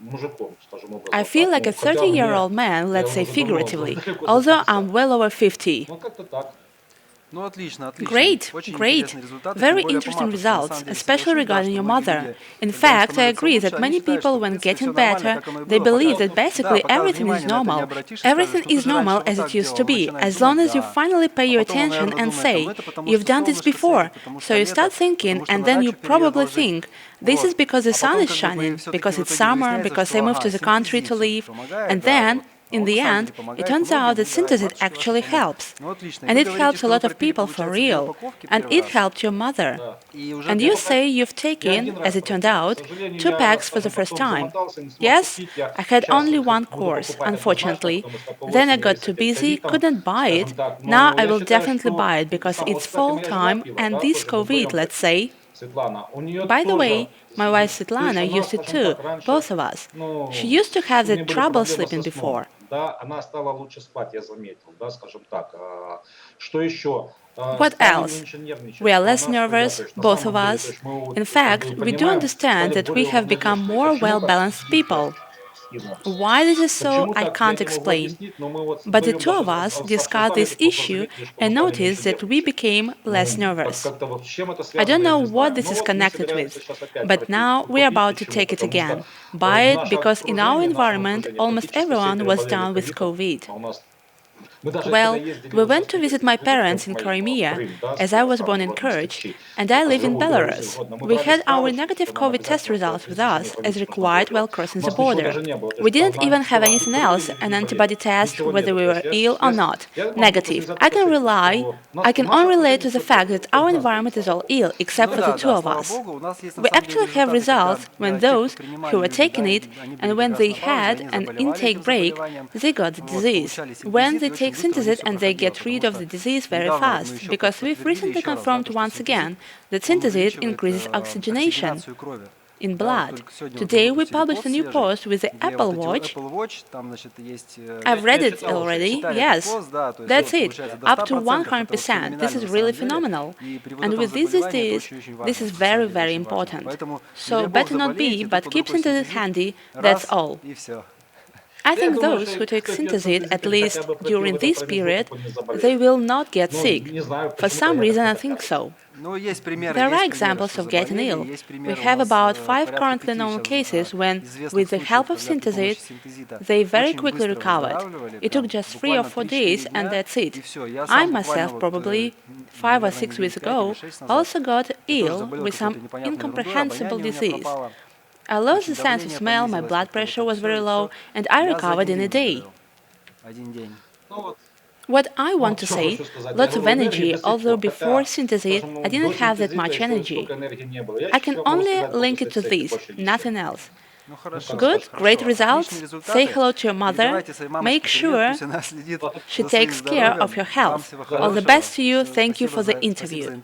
мужиком, скажем образом. I feel like a так. Ну, хотя мне- 30-year-old man, я let's say уже давно figuratively, далеко за although 50. I'm well over 50. Ну, как-то так. Ну, отлично, отлично. Great, Очень great. интересные результаты, Very тем более по interesting матушке. На results, самом деле, especially соглашусь, да, regarding что your многие mother. люди, In когда им fact, I становится agree лучше, that они many считают, people, что, в when принципе, getting всё нормально, better, как оно и they было, believe пока that вот, basically да, пока everything is внимание на это не normal. обратишь и скажешь, Everything что ты is же раньше normal вот as так it used делал, to он be, начинает as long думать, as you да. finally pay your А потом он, attention наверное, and думает, там, say, ну это потому you've что done this солнышко before. светит, потому So что you лето, start thinking, потому что and на then you дачу probably переехал жить. think, this is Вот. because the А sun потом is как бы shining, всё-таки because в it's итоге summer, выясняется, because I что, moved to ага, the country синтезит to всё-таки live, помогает, and да, then вот. In the end, it turns out that synthesis actually helps. And it helps a lot of people for real. And it helped your mother. And you say you've taken, as it turned out, 2 packs for the first time. Yes, I had only 1 course, unfortunately. Then I got too busy, couldn't buy it. Now I will definitely buy it because it's fall time and this COVID, let's say. By the way, my wife Svetlana used it too, both of us. She used to have the trouble sleeping before. What else? We are less nervous, both of us. In fact, we do understand that we have become more well-balanced people. Why this is so, I can't explain. But the 2 of us discussed this issue and noticed that we became less nervous. I don't know what this is connected with, but now we are about to take it again. Buy it because in our environment almost everyone was down with COVID. Well, we went to visit my parents in Crimea, as I was born in Kerch, and I live in Belarus. We had our negative COVID test results with us, as required while crossing the border. We didn't even have anything else, an antibody test, whether we were ill or not. Negative. I can only relate to the fact that our environment is all ill, except for the 2 of us. We actually have results when those who were taking it, and when they had an intake break, they got the disease. When they take synthesis and they get rid of the disease very fast, because we've recently confirmed once again that synthesis increases oxygenation in blood. Today we published a new post with the Apple Watch. I've read it already, yes. That's it, up to 100%. This is really phenomenal. And with this disease, this is very, very important. So better not be, but keep synthesis handy, that's all. I think those who take synthesis, at least during this period, they will not get sick. For some reason, I think so. There are examples of getting ill. We have about 5 currently known cases when, with the help of synthesis, they very quickly recovered. It took just 3 or 4 days, and that's it. I myself, probably 5 or 6 weeks ago, also got ill with some incomprehensible disease. I lost the sense of smell, my blood pressure was very low, and I recovered in a day. What I want to say, lots of energy, although before synthesis I didn't have that much energy. I can only link it to this, nothing else. Good, great results. Say hello to your mother. Make sure she takes care of your health. All the best to you. Thank you for the interview.